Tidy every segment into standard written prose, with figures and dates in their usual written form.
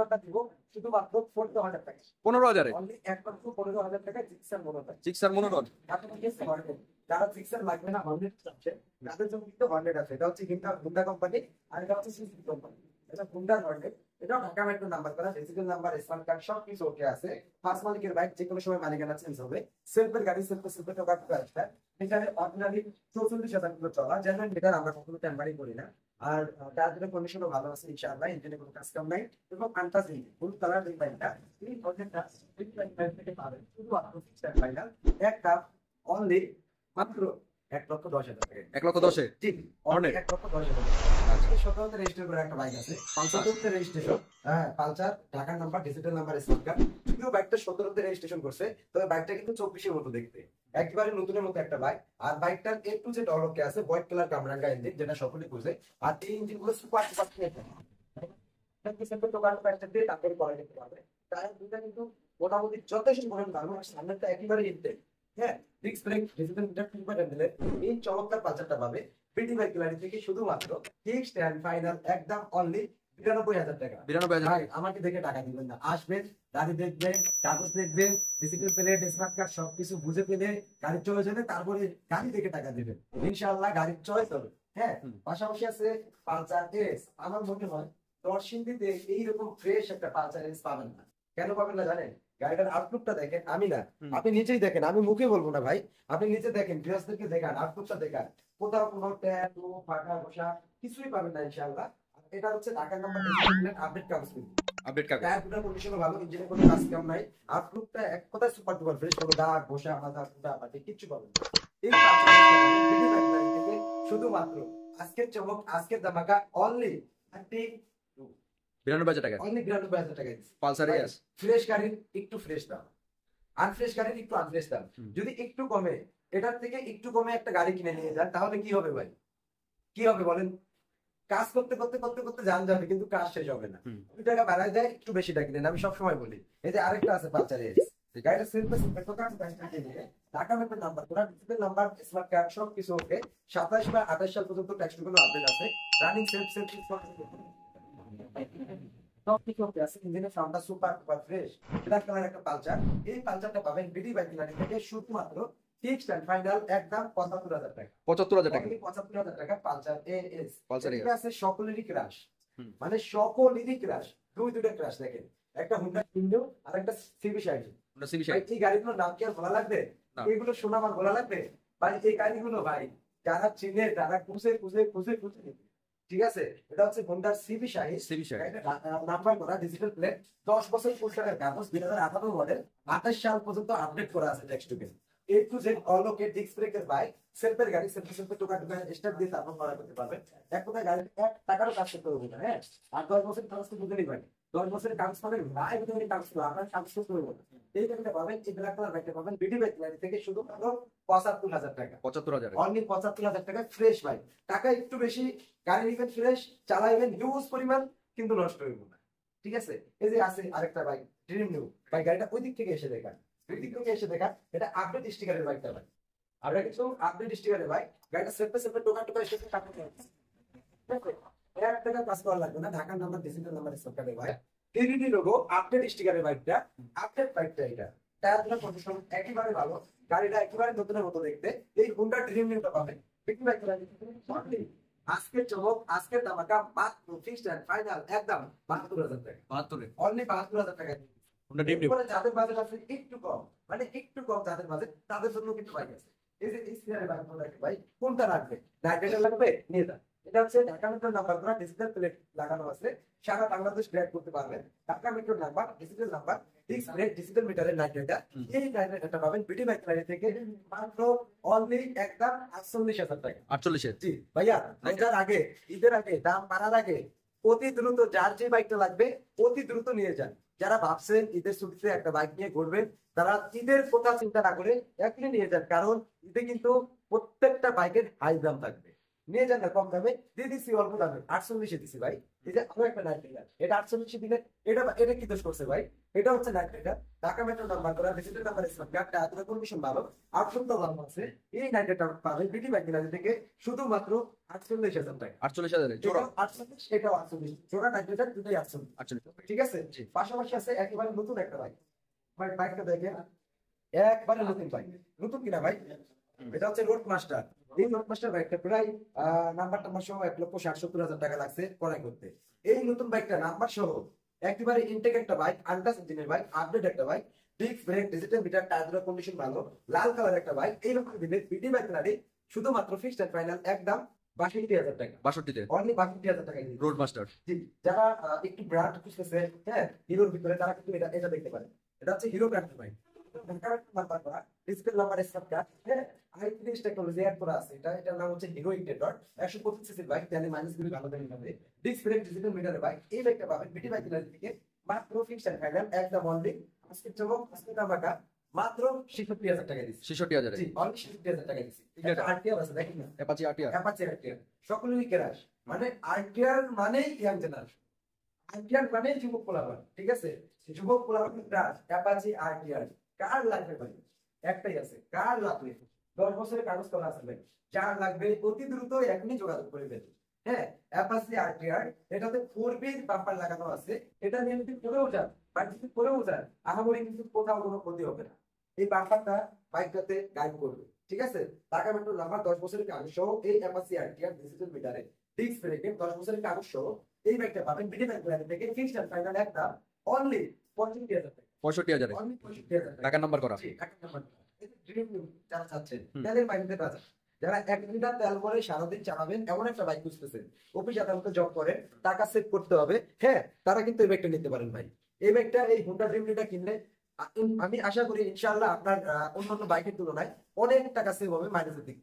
টাকা দিব শুধুমাত্র 15,000 টাকা। 15,000 অনলি 1,15,000 টাকায় জিক্সার মনোটন। Gixxer monotone. যারা জিক্সার লাগবে না হর্নেট চাচ্ছে তাদের জন্য কিন্তু হর্নেট আছে। এটা হচ্ছে হুন্ডা কোম্পানি আর এটা হচ্ছে সুজুকি কোম্পানি। এটা হুন্ডার হর্নেট। এটা ঢাকা মেট্রো নাম্বার করা, ডিজিটাল নাম্বার, স্মার্ট কার্ড সবকিছু ওকে আছে। ফার্স্ট মালিকের বাইক, যে কোনো সময় মালিকানা চেঞ্জ হবে। সেলফের গাড়ি, সেলফে টোকা একটা। এখানে অর্ডিনারি 64,000 কিলো চলা, জেনুইন মিটার, আমরা কখনো টেম্পারিং করি না। আর টায়ারের কন্ডিশনও ভালো আছে ইনশাআল্লাহ, ইঞ্জিনে কোনো কাজ কাম নাই এবং আনটাচ ইঞ্জিন, ফুল কালার এই বাইকটা। এই হর্নেটটা এই বাইক থেকে পাবেন শুধুমাত্র ফিক্সড ফাইনাল একটা অনলি মাত্র 1,10,000 টাকা। 1,10,000 জি, হর্নেট 1,10,000 টাকা। আজকে 17তে রেজিস্টার করা একটা বাইক আছে, 17তে রেজিস্ট্রেশন। হ্যাঁ, পালসার, ঢাকার number, digital number, smart card. যদিও বাইকটা 17তে রেজিস্ট্রেশন করছে, তবে বাইকটা কিন্তু 24-এর মতো দেখতে, একেবারে নতুনের মতো একটা বাইক। আর বাইকটার A to Z অলকে আছে, হোয়াইট কালার কামরাঙ্গা ইঞ্জিন, যেটা সকলেই বুঝে। আর এই ইঞ্জিনগুলো সুপার সুপার ক্লিয়ার। তারপরে করা যেতে পারবে। টায়ার দুটা কিন্তু মোটামুটি যথেষ্ট পরিমাণ ভালো, আর সামনেরটা একেবারে ইনটেক। হ্যাঁ, ডিস্ক ব্রেক, ডিজিটাল মিটার, টিম্পার হ্যান্ডেল, এই চমৎকার পালসারটা পাবে পিটি বাইক গ্যালারি থেকে শুধুমাত্র ফিক্সড এন্ড ফাইনাল একদম অনলি 92,000 টাকা। 92,000 ভাই আমাকে দেখে টাকা দিবেন না, আসবেন, গাড়ি দেখবেন, কাগজ দেখবেন, ডিজিটাল প্লেট, স্মার্ট কার্ড সবকিছু বুঝে পেলে গাড়ি চলে যাবে, তারপরে গাড়ি দেখে টাকা দিবেন, ইনশাআল্লাহ গাড়ির চয়েস হবে। হ্যাঁ, পাশাপাশি আছে পালসার এস। আমার মনে হয় নরসিংদীতে এইরকম ফ্রেশ একটা পালসার এস পাবেন না। কেন পাবেন না জানেন? গাড়িটার আউটলুকটা দেখেন, আমি না, আপনি নিচেই দেখেন, আমি মুখে বলবো না ভাই, আপনি নিচে দেখেন, গৃহস্থকে দেখান, আউটলুকটা দেখান, কোথাও কোনো ট্যাটু ফাটা ঘষা কিছুই পাবেন না ইনশাআল্লাহ। এটা হচ্ছে ঢাকার নাম্বার আপডেট কাগজ কিন্তু আপডেট কাগজ। টায়ার কন্ডিশন ভালো, ইঞ্জিনে কোনো কাজ কাম নাই, আউটলুকটা এক কথায় সুপার ডুপার ফ্রেশ, কোনো দাগ ঘষা মাথা ফুটা ফাটি কিচ্ছু পাবেন না। এই থেকে শুধুমাত্র আজকের চমক, আজকের ধামাকা অনলি 92,000 টাকা। অনলি 92,000 টাকা পালসার এস। ফ্রেশ গাড়ির একটু ফ্রেশ দাম, আনফ্রেশ গাড়ির একটু আনফ্রেশ দাম। যদি একটু কমে, এটার থেকে একটু কমে একটা গাড়ি কিনে নিয়ে যান, তাহলে কি হবে ভাই? কি হবে বলেন? কাজ করতে করতে করতে করতে জান যাবে, কিন্তু কাজ শেষ হবে না। 2 টাকা বাড়ায় দেয়, একটু বেশিটা কিনেন, আমি সবসময় বলি। এই যে আরেকটা আছে পালসার এস, গাড়িটা সেলফে সেলফে টোকান ঢাকা মেট্রো নাম্বার, পুরো ডিজিটাল নাম্বার, স্মার্ট কার্ড সবকিছু ওকে। 27 বা 28 সাল পর্যন্ত ট্যাক্স কোনো আপডেট আছে, রানিং সেলফ সেলফ সবকিছু ওকে আছে, ইঞ্জিনের সাউন্ডটা super super fresh. Black colour একটা পালসার। এই পালসারটা পাবেন বিডি বাইক গ্যালারি থেকে শুধুমাত্র ফিক্সড এন্ড ফাইনাল একদম 75,000 টাকা। 75,000 টাকা। 75,000 টাকা পালসার এএস। পালসার এটা আছে সকলেরই ক্রাশ, মানে সকলেরই ক্রাশ। দুইটা ক্রাশ দেখেন, একটা হুন্ডা কিনলেও আর একটা সিবি শাইনি। আমরা সিবি ভাই এই গাড়িগুলোর নাম কি আর বলা লাগবে? এগুলো শোনা আমার বলা লাগবে ভাই? এই গাড়িগুলো ভাই যারা চিনে তারা খুঁজে খুঁজে খুঁজে খুঁজে, ঠিক আছে? এটা হচ্ছে হোন্ডার CB Shine, CB Shine. Number করা, ডিজিটাল প্লেট, 10 বছর ফুল টাকার কাগজ, 2018 মডেল, 28 সাল পর্যন্ত আপডেট করা আছে টেক্সট টুকে। A to Z অলোকে ডিস্ক ব্রেকের বাইক, সেলফের গাড়ি, সেলফে সেলফে টোকা টোকা স্টার্ট দিয়ে তারপর করা করতে পারবেন। এক কথায় গাড়ি 1 টাকারও কাজ করতে হবে না। হ্যাঁ, আর 10 বছর কাজ তো বুঝে নিবেন, 10 বছরের কাজ পাবেন ভাই, বুঝে কাজ করবে, আপনার কাজ করতে হবে না। এই গাড়িটা পাবেন, এই ব্ল্যাক কালার বাইকটা পাবেন বিডি বাইক গাড়ি থেকে শুধু মাত্র 75,000 টাকা। 75,000 অনলি 75,000 টাকা ফ্রেশ বাইক। টাকা একটু বেশি, গাড়ি নিবেন ফ্রেশ, চালাইবেন হিউজ পরিমাণ, কিন্তু নষ্ট হইব না। ঠিক আছে? এই যে আছে আরেকটা বাইক ড্রিম নিউ ভাই, গাড়িটা ওই দিক থেকে এসে দেখা, ওই দিক থেকে এসে দেখা, এটা আপডেট স্টিকারের বাইকটা ভাই, আমরা কিন্তু আপডেট স্টিকারের বাইক। গাড়িটা সেলফে সেলফে টোকা টোকা এসে কাটতে হবে, 1 টাকা কাজ করা লাগবে না। ঢাকার নাম্বার, ডিজিটাল নাম্বার, সরকারের বাইক, টিডিডি লোগো, আপডেট স্টিকারের বাইকটা, আপডেট বাইকটা। এটা টায়ারগুলো কন্ডিশন একেবারে ভালো, গাড়িটা একেবারে নতুনের মতো দেখতে। এই হুন্ডা ড্রিম নিউটা পাবেন বিক্রি বাইক আজকের চমক, আজকের ধামাকা, মাত্র ফিক্সড এন্ড ফাইনাল একদম 72,000 টাকা। 72 অনলি 72,000 টাকা। Honda dream new. যাদের বাজেট আছে একটু কম, মানে একটু কম যাদের বাজেট, তাদের জন্য কিন্তু বাইক আছে। এই যে এই সিরিয়ালের বাইকগুলো দেখেন ভাই, কোনটা লাগবে? নাইট্রেটার লাগবে, নিয়ে যান। এটা হচ্ছে ঢাকা মেট্রো নাম্বার করা, ডিজিটাল প্লেট লাগানো আছে, সারা বাংলাদেশ ড্রাইভ করতে পারবেন। Dhaka metro number, digital number, disk brake, digital মিটারের নাইট্রেটার। এই নাইট্রেটারটা পাবেন বিডি বাইক গাড়ি থেকে মাত্র অনলি একদম 48,000 টাকা। 48,000। জি ভাইয়া, ঈদের আগে, ঈদের আগে দাম বাড়ার আগে অতি দ্রুত যার যে বাইকটা লাগবে অতি দ্রুত নিয়ে যান। যারা ভাবছেন ঈদের ছুটিতে একটা বাইক নিয়ে ঘুরবেন, তারা ঈদের কথা চিন্তা না করে এখনই নিয়ে যান, কারণ ঈদে কিন্তু প্রত্যেকটা বাইকের হাই দাম থাকবে। নিয়ে যান না কম দামে, দিয়ে দিচ্ছি অল্প দামে 48 দিচ্ছি ভাই। এই যে আরো একটা নাইট রাইডার, এটা 48 দিলে এটা এটা কি দোষ করছে ভাই? এটা হচ্ছে Knight Rider, Dhaka metro number করা, digital number smart card, tyre condition ভালো, আউটপুট ভালো আছে। এই নাইট রাইডার পাবে বিডি বাইক থেকে শুধুমাত্র 48,000 টাকা। 48,000 জোড়া। 48, এটাও 48, জোড়া নাইট রাইডার দুটোই 48। 48। ঠিক আছে, পাশাপাশি আছে একেবারে নতুন একটা বাইক। ভাই বাইকটা দেখেন, একবারে নতুন বাইক, নতুন কিনা ভাই। এটা হচ্ছে রোড মাস্টার। এই রোড মাস্টার বাইকটা প্রায় নাম্বার টাম্বার সহ 1,60,70,000 টাকা লাগছে ক্রয় করতে। এই নতুন বাইকটা নাম্বার সহ একেবারে ইনটেক একটা বাইক, আন্টাস ইঞ্জিনের বাইক, আপডেট একটা bike, disk brake, digital metre, tyre condition ভালো, লাল কালার একটা বাইক। এইরকম দিলে বিডি বাইক নারী শুধুমাত্র ফিক্সড এন্ড ফাইনাল একদম 62,000 টাকা। 62 অনলি 62,000 টাকা। Road master. জি, যারা একটু ব্র্যান্ড খুঁজতেছে, হ্যাঁ, হিরোর ভিতরে, তারা কিন্তু এটা এটা দেখতে পারে। এটা হচ্ছে হিরো ব্র্যান্ডের বাইক, নাম্বার করা, ডিসপ্লে নাম্বার স্মার্ট, হ্যাঁ, i30 টেকনোলজি অ্যাড করা আছে। এটার নাম হচ্ছে হিরো ইন্টেডর, 125 সিসির বাইক, তাহলে মাইলেজ গুলো ভালো দেবে হবে। ডিস্ক ব্রেক, ডিজিটাল মিটারের বাইক। এই বাইকটা পাবেন বিটি বাইক থেকে মাত্র ফিক্সড এন্ড ফাইনাল একদম অনলি আজকে চমক আজকে টাকা মাত্র 66,000 টাকা দিচ্ছি। 66,000 জি, অনলি 66,000 টাকা দিচ্ছি। এটা আরটিআর আছে, দেখেন না, অ্যাপাচি আরটিআর। অ্যাপাচি আরটিআর সকলেরই ক্রাশ, মানে আরটিআর মানেই ইয়াং জেনারেশন, আরটিআর মানেই যুবক পোলাপান। ঠিক আছে, যুবক পোলাপান ক্রাশ অ্যাপাচি আরটিআর। কার লাগবে ভাই? একটাই আছে, কার লাগবে? 10 বছরের কাগজ করা আছে ভাই, যার লাগবে অতি দ্রুত এখনই যোগাযোগ করে ফেলুন। হ্যাঁ, অ্যাপাচি আরটিআর, এটাতে 4B বাম্পার লাগানো আছে। এটা নিয়ে যদি পড়েও যান, বা যদি পড়েও যান, আহামরি কিন্তু কোথাও কোনো ক্ষতি হবে না। এই বাম্পারটা বাইকটাতে গাইড করবে। ঠিক আছে, ঢাকা মেট্রো নাম্বার, 10 বছরের কাগজ সহ এই অ্যাপাচি আরটিআর ডিজিটাল মিটারে, ডিস্ক ব্রেকে 10 বছরের কাগজ সহ এই বাইকটা পাবেন বিডি বাইক থেকে ফিক্সড এন্ড ফাইনাল একটা অনলি 65,000 টাকা। 65,000 অনলি 65,000 টাকা। টাকা নাম্বার করা। জি, এক নাম্বার। এই যে ড্রিম নিউ যারা চাচ্ছেন, তেলের বাইকের বাজার, যারা 1 লিটার তেল করে সারাদিন চালাবেন এমন একটা বাইক খুঁজতেছেন, অফিস আদালতে জব করেন, টাকা সেভ করতে হবে, হ্যাঁ, তারা কিন্তু এই বাইকটা নিতে পারেন ভাই। এই বাইকটা, এই হোন্ডা ড্রিম নিউটা কিনলে আমি আশা করি ইনশাআল্লাহ আপনার অন্যান্য বাইকের তুলনায় অনেক টাকা সেভ হবে মাইলেজের দিক,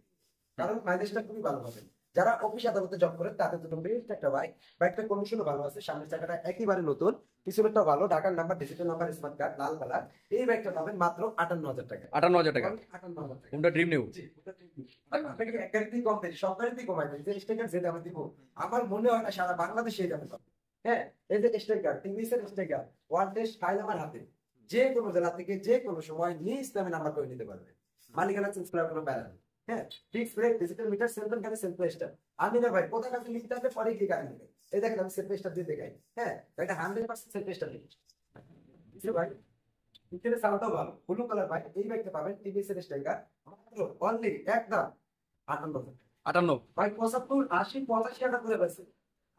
কারণ মাইলেজটা খুবই ভালো পাবেন। যারা অফিস আদালতে জব করেন তাদের জন্য বেস্ট একটা বাইক। বাইকটার কন্ডিশনও ভালো আছে, সামনের চাকাটা একেবারে নতুন, পিছনেরটা ভালো, ঢাকার number, digital number smart card, লাল কালার। এই বাইকটা পাবেন মাত্র 58,000 টাকা। 58,000 টাকা। 58,000 টাকা। Honda dream new. জি, ওটা ঠিক। আপনাকে এক গাড়িতেই কম দেয়, সব গাড়িতেই কমাই দেয়। যে স্টিকার যেটা আমি দিব, আমার মনে হয় না সারা বাংলাদেশে এই দামে পাবে। হ্যাঁ, এই যে স্টিকার, টিভিএস এর স্টিকার, ওয়ান টেস্ট ফাইল আমার হাতে, যে কোনো জেলা থেকে যে কোনো সময় নিজ নামে নাম্বার করে নিতে পারবে। মালিকানা চেঞ্জ করার কোনো ব্যাপার নেই। হ্যাঁ, fix brake, digital meter, central গাড়ি, সেন্ট্রাল স্টার। আমি না ভাই কোথায় কাছে লিখতে হবে, পরে গিয়ে গাড়ি নেবে। এই দেখেন আমি সেন্ট্রাল স্টার দিয়ে দেখাই। হ্যাঁ, এটা 100% সেন্ট্রাল স্টার লিখি ভাই। ভিতরে সাউন্ডটাও ভালো, ব্লু কালার বাইক। এই বাইকটা পাবেন টিভিএস এর স্টিকার মাত্র অনলি একদম 58,000 58। ভাই। 75, 80, 85 টাকা করে পাচ্ছে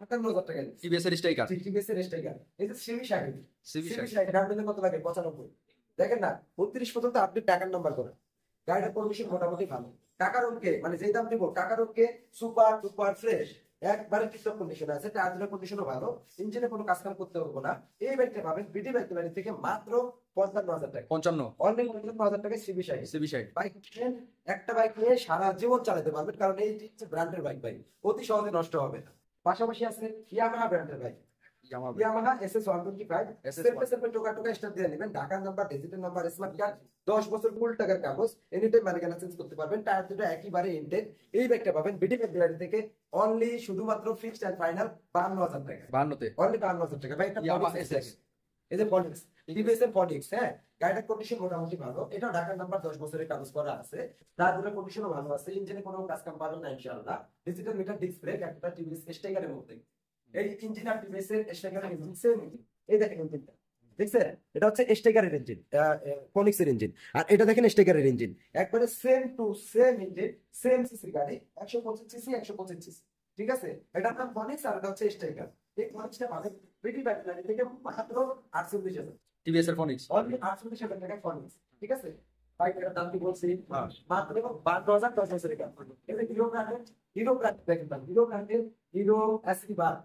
58,000 টাকা। টিভিএস এর স্ট্রাইকার। টিভিএস এর স্টিকার। এই যে CB Shine, CB CB Shine গাড়ি নিলে কত লাগে? 95। দেখেন না, 32 পর্যন্ত আপনি টাকার নাম্বার করেন, গাড়িটার কন্ডিশন মোটামুটি ভালো। টাকার ওকে মানে যেই দাম দিব, টাকার ওকে সুপার ডুপার ফ্রেশ, একবারে টিপটপ কন্ডিশন আছে, টায়ারের কন্ডিশনও ভালো, ইঞ্জিনে কোনো কাজ কাম করতে হবে না। এই বাইকটা পাবেন বিডি বাইক থেকে মাত্র 55,000 টাকা। 55। অনলি 55,000 টাকায় CB Shine. CB side. Bike কিনেন, একটা বাইক নিয়ে সারা জীবন চালাতে পারবেন, কারণ এই হচ্ছে ব্র্যান্ডের বাইক ভাই, অতি সহজে নষ্ট হবে না। পাশাপাশি আছে ইয়ামাহা ব্র্যান্ডের বাইক, ইয়ামাহা এসএস 125। সেলফে সেলফে টোকা টোকা স্টার দিয়ে নেবেন, ঢাকার number, digital number, smart card, 10 বছর ফুল টাকার কাগজ, এনি টাইম মালিকানা চেঞ্জ করতে পারবেন। টায়ার দুটো একেবারে ইনটেক। এই বাইকটা পাবেন বিডি বাইক থেকে অনলি শুধুমাত্র ফিক্সড এন্ড ফাইনাল 52,000 টাকা। 52 তে। অনলি 52,000 টাকা। ভাই একটা ইয়ামাহা Phoenix এসএস। দেখেন। এই যে ফনিক্স, টিভিএস এর ফনিক্স, হ্যাঁ, গাড়িটার কন্ডিশন মোটামুটি ভালো। এটা ঢাকার নাম্বার, 10 বছরের কাগজ করা আছে, তার দুটো কন্ডিশনও ভালো আছে, ইঞ্জিনে কোনো কাজ কাম পাবেন না ইনশাআল্লাহ। ডিজিটাল মিটার, ডিস্ক ব্রেক, একটা টিভিএস স্টিকারের মধ্যে। এই ইঞ্জিন আর টিভিএস এর স্টিকারের ইঞ্জিন সেম ইঞ্জিন। এই দেখেন ইঞ্জিনটা, দেখছেন? এটা হচ্ছে স্টিকারের ইঞ্জিন, ফনিক্স এর ইঞ্জিন। আর এটা দেখেন স্টিকারের ইঞ্জিন, একবারে same to same engine, same CC গাড়ি, 125 সিসি, 125 সিসি। ঠিক আছে, এটার নাম ফনিক্স আর এটা হচ্ছে স্টিকার। এই ফনিক্সটা পাবেন বিডি বাইক থেকে মাত্র 48,000। টিভিএস এর ফনিক্স। অনলি 48,000 টাকায় ফনিক্স। ঠিক আছে, বাইকের দাম কি বলছি? মাত্র 52,000 টাকা। এটা হিরো ব্র্যান্ডের, হিরো ব্র্যান্ড দেখেন, হিরো ব্র্যান্ডের হিরো এসিবার,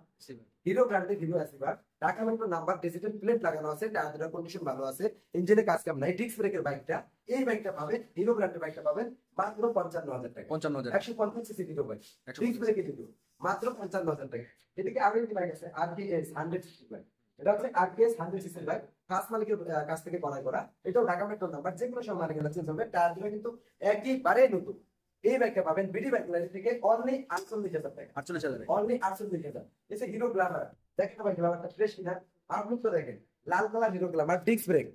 হিরো ব্র্যান্ডের Hero Achiever, Dhaka metro number, digital plate লাগানো আছে, টায়ারের কন্ডিশন ভালো আছে, ইঞ্জিনে কাজ কাম নাই, ডিস্ক ব্রেকের বাইকটা। এই বাইকটা পাবেন, হিরো ব্র্যান্ডের বাইকটা পাবেন মাত্র 55,000 টাকা। 55,000। 150 সিসি হিরো বাইক, ডিস্ক ব্রেকে দিল মাত্র 55,000 টাকা। এদিকে আরো একটি বাইক আছে আরটিএস 100 সিসি বাইক। এটা হচ্ছে আরটিএস 100 সিসি বাইক, খাস মালিকের কাছ থেকে ক্রয় করা। এটাও ঢাকা মেট্রো নাম্বার, যে কোনো সময় মালিকের চেঞ্জ হবে। টায়ারগুলো কিন্তু একেবারে নতুন, এই বাইকটা পাবেন বিডি বাইক গ্যালারি থেকে অনলি 48,000 টাকা। 48,000 অনলি 48,000। এসে হিরো গ্ল্যামার দেখেন ভাই, গ্ল্যামারটা ফ্রেশ কিনা আপনি তো দেখেন, লাল colour Hero Glamour, disc brake,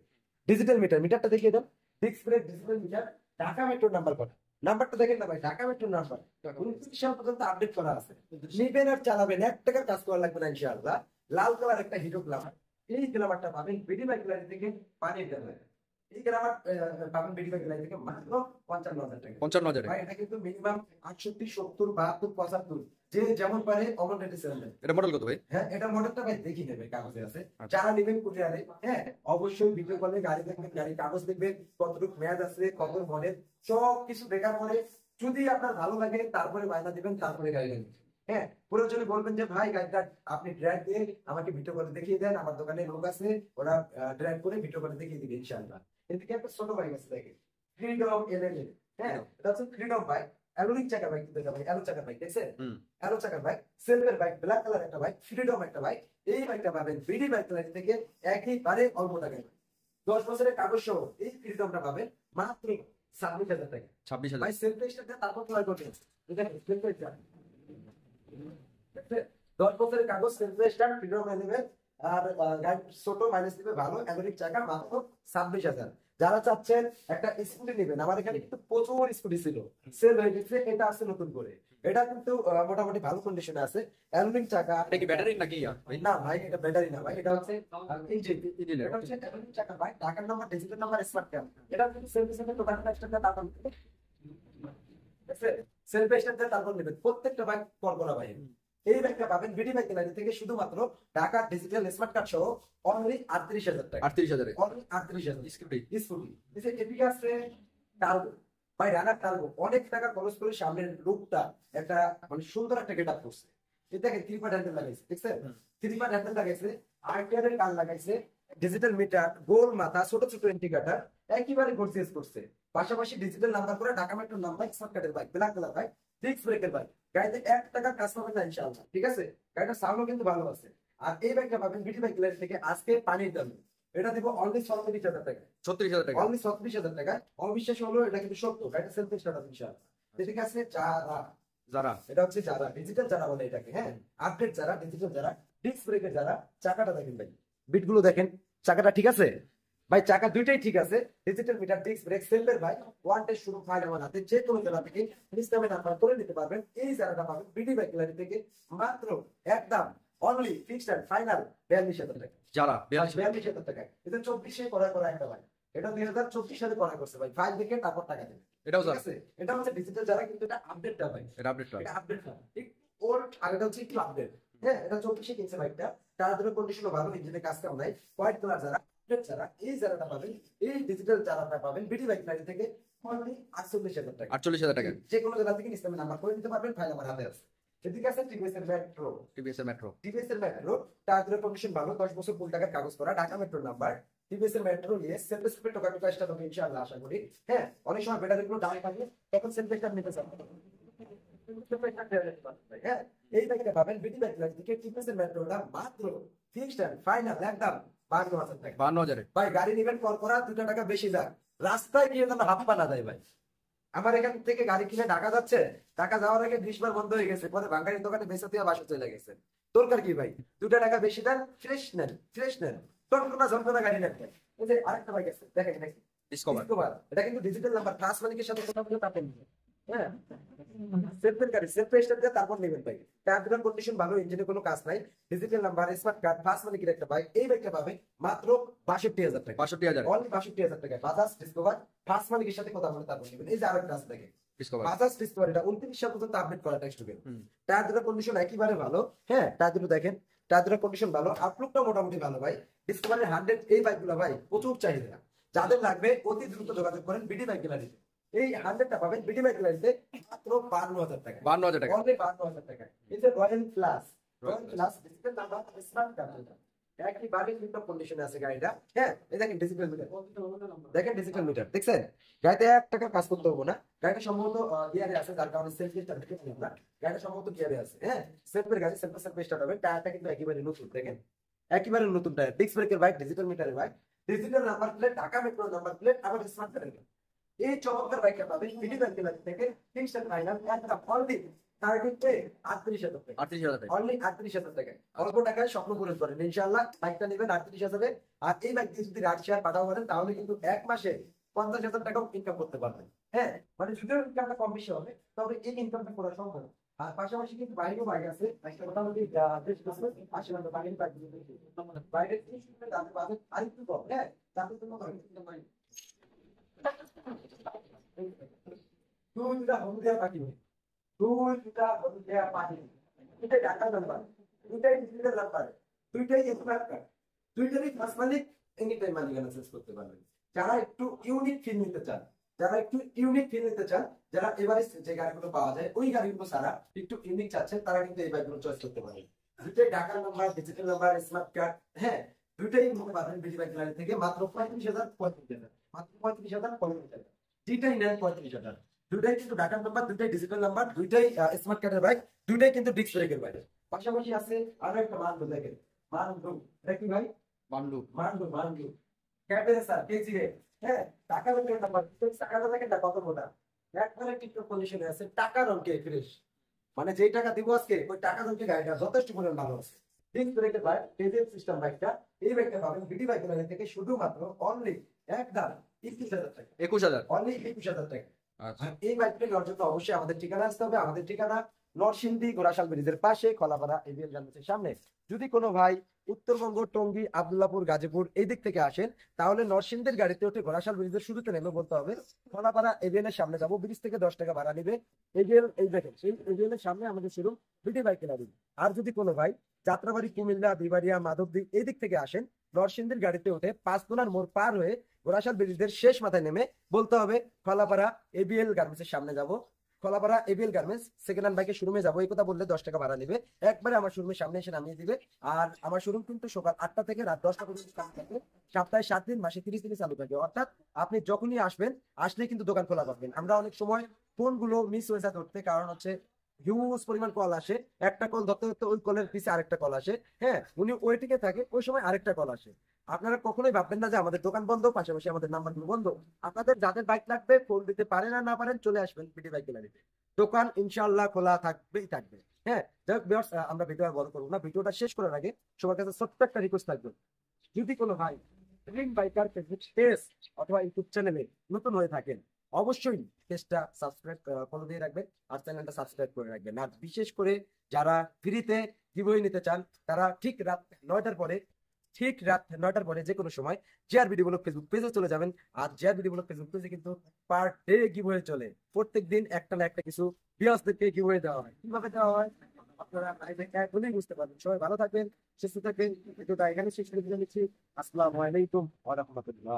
digital meter, মিটারটা দেখিয়ে দাও, disc brake, digital meter, Dhaka metro number কত, নাম্বারটা দেখেন না ভাই, ঢাকা মেট্রো নাম্বার 29 সাল পর্যন্ত আপডেট করা আছে। নিবেন আর চালাবেন, 1 টাকার কাজ করা লাগবে না ইনশাআল্লাহ। লাল কালার একটা হিরো গ্ল্যামার, এই গ্ল্যামারটা পাবেন বিডি বাইক গ্যালারি থেকে পানির দামে। এই গ্ল্যামার পাবেন বিডি বাইক গ্যালারি থেকে মাত্র 55,000 টাকা। 55,000 ভাই এটা কিন্তু মিনিমাম 68, 70, 72, 75 যে যেমন পারে অমন রেটে সেল দেয়। এটা মডেল কত ভাই? হ্যাঁ, এটা মডেলটা ভাই দেখি নেবে, কাগজে আছে। আচ্ছা। যারা নেবেন কুরিয়ারে, হ্যাঁ অবশ্যই ভিডিও কলে গাড়ি দেখবেন, গাড়ি কাগজ দেখবেন, কতটুকু মেয়াদ আছে, কত মডেল, সব কিছু দেখার পরে যদি আপনার ভালো লাগে তারপরে বায়না দিবেন, তারপরে গাড়ি নেবেন। হ্যাঁ, প্রয়োজনে বলবেন যে ভাই গাড়িটা আপনি ড্রাইভ দিয়ে আমাকে ভিডিও করে দেখিয়ে দেন, আমার দোকানে লোক আছে, ওরা ড্রাইভ করে ভিডিও করে দেখিয়ে দিবে ইনশাআল্লাহ। এদিকে একটা ছোট বাইক আছে দেখেন, ফ্রিডম এলএল। হ্যাঁ, এটা হচ্ছে ফ্রিডম বাইক, অ্যালোনিক চাকা বাইক, কিন্তু এটা ভাই অ্যালো চাকার বাইক, দেখছেন? অ্যালো চাকার bike, silver bike, black colour একটা বাইক, ফ্রিডম একটা বাইক। এই বাইকটা পাবেন বিডি বাইক গ্যালারি থেকে একেবারে অল্প টাকায়। 10 বছরের কাগজ সহ এই ফ্রিডমটা পাবেন মাত্র 26,000 টাকা। 26,000 ভাই সেলফ রেজিস্টার তারপর ক্রয় করবেন। এটা সেলফ রেজিস্টার, 10 বছরের কাগজ, সেলফ রেজিস্টার, ফ্রিডম নেবেন। আর গাড়ি ছোট, মাইলেজ দিবে ভালো, অ্যালোনিক চাকা, মাত্র 26,000। যারা চাচ্ছেন একটা স্কুটি নেবেন, আমার এখানে কিন্তু প্রচুর স্কুটি ছিল, সেল হয়ে গেছে, এটা আছে নতুন করে। এটা কিন্তু মোটামুটি ভালো কন্ডিশনে আছে, অ্যালুমিনিয়াম চাকা। এটা কি ব্যাটারি নাকি ভাই? না ভাই, এটা ব্যাটারি না ভাই, এটা হচ্ছে ইঞ্জিন। ইঞ্জিন। এটা হচ্ছে অ্যালুমিনিয়াম চাকা ভাই, ঢাকার number, digital number, smart card. এটা কিন্তু সেলফ হিসেবে টোটাল প্রাইসটা তারপর সেলফ হিসেবে তারপর নেবেন প্রত্যেকটা বাইক পরগনা ভাই। এই বাইকটা পাবেন বিডি বাইক গ্যালারি থেকে শুধুমাত্র ঢাকা ডিজিটাল স্মার্ট কার্ড সহ অনলি 38,000 টাকা। 38,000 অনলি 38,000 স্কুটি। স্কুটি নিচে এপিক আছে, টার্বো ভাই, রানার টার্বো, অনেক টাকা খরচ করে সামনের লুকটা একটা মানে সুন্দর একটা গেটআপ করছে। এই দেখেন 3 পার্ট হ্যান্ডেল লাগাইছে, দেখছেন? 3 পার্ট হ্যান্ডেল লাগাইছে, আরটিআর এর কান লাগাইছে, ডিজিটাল মিটার, গোল মাথা, ছোট ছোট ইন্ডিকেটর, একেবারে গর্জিয়াস করছে। পাশাপাশি ডিজিটাল নাম্বার করে ঢাকা মেট্রো নাম্বার, স্মার্ট কার্ডের bike, black colour bike, disc ব্রেকের বাইক। গাড়িতে 1 টাকা কাজ পাবেন না ইনশাআল্লাহ, ঠিক আছে? গাড়িটা সাউন্ডও কিন্তু ভালো আছে। আর এই বাইকটা পাবেন বিডি বাইক গ্যালারি থেকে আজকে পানির দামে। এটা দিব অনলি 36,000 টাকা। 36,000 টাকা। অনলি 36,000 টাকা। অবিশ্বাস হলো এটা কিন্তু সত্য, গাড়িটা সেলফ স্টার্ট আছে ইনশাআল্লাহ। এদিকে আছে যারা এটা হচ্ছে যারা ডিজিটাল যারা বলে এটাকে, হ্যাঁ আপডেট যারা, ডিজিটাল যারা, ডিস্ক ব্রেকের যারা। চাকাটা দেখেন ভাই, বিটগুলো দেখেন, চাকাটা ঠিক আছে ভাই, চাকা দুইটাই ঠিক আছে। ডিজিটাল মিটার, ডিস্ক ব্রেক, সেলফের ভাই, ওয়ান টেস্ট শুরু ফাইল আমার হাতে, যে কোনো জেলা থেকে নিস্তামে নাম্বার করে নিতে পারবেন। এই জায়গাটা পাবেন বিডি বাইক গ্যালারি থেকে মাত্র একদম অনলি ফিক্সড এন্ড ফাইনাল 42,000 টাকা। যারা 42,000 টাকা। এটা 24-এ করা একটা ভাই, এটা 2024 সালে করা করছে ভাই, ফাইল দেখে তারপর টাকা দেবে। এটাও ঠিক যারা। আছে, এটা হচ্ছে ডিজিটাল যারা, কিন্তু এটা আপডেটটা ভাই, এটা আপডেট করা। এটা আপডেট না, ঠিক ওল্ড আগেটা হচ্ছে একটু আপডেট। হ্যাঁ, এটা 24-এ কিনছে বাইকটা, তার জন্য কন্ডিশনও ভালো, ইঞ্জিনে কাজ কাম নাই। হোয়াইট কালার যারা, আপডেট যারা, এই যারাটা পাবেন, এই ডিজিটাল যারাটা পাবেন বিডি বাইক গ্যালারি থেকে অনলি 48,000 টাকা। 48,000 টাকা। যে কোনো জেলা থেকে ইসলামে নাম্বার করে নিতে পারবেন, ফাইল আমার হাতে আছে। এদিকে আছে টিভিএস এর মেট্রো, টিভিএস এর মেট্রো। টিভিএস এর মেট্রো, তার জন্য কন্ডিশন ভালো, 10 বছর ফুল টাকার কাগজ করা, ঢাকা মেট্রো নাম্বার। টিভিএস এর মেট্রো নিয়ে সেলফ স্পিড টোকা টোকা স্টার্ট হবে ইনশাআল্লাহ, আশা করি। হ্যাঁ, অনেক সময় ব্যাটারি গুলো ডাউন থাকে, তখন সেলফ স্টার্ট নিতে চান। হ্যাঁ, এই বাইকটা পাবেন বিডি বাইক গ্যালারি থেকে, টিভিএস এর মেট্রোটা মাত্র ফিক্সড এন্ড ফাইনাল একদম 52,000 টাকা। 52,000 ভাই গাড়ি নিবেন কল করা 2 টাকা বেশি যাক, রাস্তায় গিয়ে যেন হাফ পা না দেয় ভাই। আমার এখান থেকে গাড়ি কিনে ঢাকা যাচ্ছে, ঢাকা যাওয়ার আগে 20 বার বন্ধ হয়ে গেছে, পরে বাঙালির দোকানে বেঁচে দিয়ে বাসা চলে গেছে। দরকার কি ভাই, 2 টাকা বেশি দেন, ফ্রেশ নেন, ফ্রেশ নেন, যন্ত্রণা যন্ত্রণা গাড়ি নেন। এই যে আরেকটা বাইক আছে দেখেন, নাকি ডিসকভার। ডিসকভার, এটা কিন্তু ডিজিটাল নাম্বার, ট্রান্স মালিকের সাথে কথা বলে তারপর নেবেন। হ্যাঁ, সেলফের গাড়ি, সেলফ স্টার্ট দিয়ে তারপর নেবেন ভাই। টায়ার কন্ডিশন ভালো, ইঞ্জিনে কোনো কাজ নাই, digital number, smart card, trans মালিকের একটা বাইক। এই বাইকটা পাবে মাত্র 62,000 টাকা। 62,000 অনলি 62,000 টাকা। বাজাজ ডিসকভার, ট্রান্স মালিকের সাথে কথা বলে তারপর নেবেন। এই যে আরেকটা আছে দেখেন, ডিসকভার। বাজাজ ডিসকভার, এটা 29 সাল পর্যন্ত আপডেট করা টেক্সট হবে। টায়ার দুটোর কন্ডিশন একেবারে ভালো। হ্যাঁ, টায়ার দুটো দেখেন, টায়ার দুটোর কন্ডিশন ভালো, আউটলুকটা মোটামুটি ভালো ভাই। ডিসকভারের 100 এই বাইকগুলো ভাই প্রচুর চাহিদা, যাদের লাগবে অতি দ্রুত যোগাযোগ করেন বিডি বাইক গ্যালারিতে। এই 100টা পাবেন বিডি বাইক গ্যালারিতে মাত্র 52,000 টাকা। 52,000 টাকা। অনলি 52,000 টাকা। এই যে royal plus, royal plus digital number, smart card, একেবারে ফিটঅফ কন্ডিশনে আছে গাড়িটা। হ্যাঁ, এই দেখেন ডিজিটাল মিটার, দেখেন ডিজিটাল মিটার, দেখছেন? গাড়িতে 1 টাকা কাজ করতে হবে না। গাড়িটা সম্ভবত গিয়ারে আছে, যার কারণে সেলফ স্টার্ট দেখতে পাবেন না। গাড়িটা সম্ভবত গিয়ারে আছে। হ্যাঁ, সেলফের গাড়ি, সেলফ স্টার্ট হবে। টায়ারটা কিন্তু একেবারে নতুন, দেখেন একেবারে নতুন টায়ার, ডিস্ক ব্রেকের বাইক, ডিজিটাল মিটারের bike, digital number plate, Dhaka metro number plate, আবার স্মার্ট কার্ডের। এই চমৎকার বাইকটা পাবেন ভিডি বাইক গ্যালারি থেকে কিংস্টন ফাইনাল একদম অনলি 38,000 টাকা। 38,000 টাকা। অনলি 38,000 টাকায় অল্প টাকায় স্বপ্ন পূরণ করেন ইনশাআল্লাহ। বাইকটা নেবেন 38,000-এ। আর এই বাইক দিয়ে যদি রাইড শেয়ার পাঠাও করেন তাহলে কিন্তু এক মাসে 50,000 টাকাও ইনকাম করতে পারবেন। হ্যাঁ, মানে শুধু ইনকামটা কম বেশি হবে, তবে এই ইনকামটা করা সম্ভব। আর পাশাপাশি কিন্তু বাইরেও বাইক আছে, বাইকটা মোটামুটি বেশ বছর আসলে আমরা বাইরের বাইক বাইরের থেকে শুনলে তাদের বাজেট আরেকটু কম। হ্যাঁ, তাদের জন্য দুইটা হলুদিয়া পাখি, দুইটা হলুদিয়া পাখি, দুইটাই টাকা নাম্বার, দুইটাই ডিজিটাল নাম্বার, দুইটাই স্মার্ট কার্ড, দুইটারই ফার্স্ট মালিক, এনি টাইম মালিকানা চেঞ্জ করতে পারবেন। যারা একটু ইউনিক ফিল নিতে চান, যারা একটু ইউনিক ফিল নিতে চান, যারা এবারে যে গাড়িগুলো পাওয়া যায় ওই গাড়িগুলো ছাড়া একটু ইউনিক চাচ্ছেন, তারা কিন্তু এই বাইকগুলো চয়েস করতে পারেন। দুইটাই টাকা number, digital number, smart card. হ্যাঁ, দুইটাই নিতে পারবেন বিডি বাইক গ্যালারি থেকে মাত্র 35,000 মাত্র 35,000 যেটাই নেন 35,000। দুইটাই কিন্তু ঢাকার নাম্বার, দুইটাই ডিজিটাল নাম্বার, দুইটাই স্মার্ট কার্ডের বাইক, দুইটাই কিন্তু ডিস্ক ব্রেকের বাইক। পাশাপাশি আছে আরো একটা মানডু দেখেন, মানডু এটা কি ভাই? বান্ডু। মানডু ক্যাবের স্যার কেজি রে। হ্যাঁ, টাকা ব্রেকের নাম্বার, টাকাটা দেখেন না কত মোটা, একবারে টিপটপ কন্ডিশনে আছে, টাকার অঙ্কে ফ্রেশ। মানে যেই টাকা দিব আজকে ওই টাকা অঙ্কে গাড়িটা যথেষ্ট পরিমাণ ভালো আছে। ডিস্ক ব্রেকের বাইক, টেজের সিস্টেম বাইকটা, এই বাইকটা পাবেন বিডি বাইক গ্যালারি থেকে শুধুমাত্র অনলি একদম 21,000 টাকা। 21,000। অনলি 21,000 টাকা। আচ্ছা। আর এই বাইকটা নেওয়ার জন্য অবশ্যই আমাদের ঠিকানা আসতে হবে। আমাদের ঠিকানা নরসিংদী গোরাশাল ব্রিজের পাশে, খলাপাড়া এবিএল গার্মেন্টসের সামনে। যদি কোনো ভাই উত্তরবঙ্গ, টঙ্গী, আব্দুল্লাহপুর, গাজীপুর এই দিক থেকে আসেন, তাহলে নরসিংদীর গাড়িতে উঠে গোরাশাল ব্রিজের শুরুতে নেমে বলতে হবে খলাপাড়া এবিএল এর সামনে যাবো, ব্রিজ থেকে 10 টাকা ভাড়া নিবে। এবিএল এই দেখেন, সেই এবিএল এর সামনে আমাদের শোরুম বিডি বাইক গ্যালারি। আর যদি কোনো ভাই যাত্রাবাড়ি, কুমিল্লা, বিবাড়িয়া, মাধবদী এই দিক থেকে আসেন, নরসিংদীর গাড়িতে উঠে 5 মোড় পার হয়ে গোরাশাল ব্রিজের শেষ মাথায় নেমে বলতে হবে খলাপাড়া এবিএল গার্মেন্টস এর সামনে যাব, Kholapara ABL garments second hand বাইকের শোরুমে যাবো। এই কথা বললে 10 টাকা ভাড়া নেবে, একবারে আমার শোরুমের সামনে এসে নামিয়ে দিবে। আর আমার শোরুম কিন্তু সকাল 8টা থেকে রাত 10টা পর্যন্ত চালু থাকে, সপ্তাহে 7 দিন, মাসে 30 দিন চালু থাকে। অর্থাৎ আপনি যখনই আসবেন, আসলে কিন্তু দোকান খোলা পাবেন। আমরা অনেক সময় ফোনগুলো মিস হয়ে যায় ধরতে, কারণ হচ্ছে হিউজ পরিমাণ কল আসে, একটা কল ধরতে ধরতে ওই কলের পিছে আরেকটা কল আসে। হ্যাঁ, উনি ওয়েটিংয়ে থাকে, ওই সময় আরেকটা কল আসে। আপনারা কখনোই ভাববেন না যে আমাদের দোকান বন্ধ, পাশাপাশি আমাদের নাম্বারগুলো বন্ধ। আপনাদের যাদের বাইক লাগবে ফোন দিতে পারেন আর না পারেন, চলে আসবেন বিডি বাইক গ্যালারিতে, দোকান ইনশাআল্লাহ খোলা থাকবেই থাকবে। হ্যাঁ, যাই হোক ভিউয়ার্স, আমরা ভিডিও আর বড় করবো না। ভিডিওটা শেষ করার আগে সবার কাছে ছোট্ট একটা রিকোয়েস্ট থাকবে, যদি কোনো ভাই ড্রিম বাইকার ফেসবুক পেজ অথবা ইউটিউব চ্যানেলে নতুন হয়ে থাকেন, অবশ্যই পেজটা সাবস্ক্রাইব ফলো দিয়ে রাখবেন আর চ্যানেলটা সাবস্ক্রাইব করে রাখবেন। আর বিশেষ করে যারা ফ্রিতে গিভওয়ে নিতে চান, তারা ঠিক রাত 9টার পরে যে কোনো সময় জেআর ভিডিও ব্লগ ফেসবুক পেজে চলে যাবেন। আর জেআর ভিডিও ব্লগ ফেসবুক পেজে কিন্তু পার ডে গিভওয়ে চলে, প্রত্যেক দিন একটা না একটা কিছু ভিউয়ার্সদেরকে গিভওয়ে দেওয়া হয়। কিভাবে দেওয়া হয় আপনারা বলেই বুঝতে পারবেন। সবাই ভালো থাকবেন, সুস্থ থাকবেন। ভিডিওটা এখানে শেষ করে দিচ্ছি। আসসালামু আলাইকুম ওয়া রাহমাতুল্লাহ।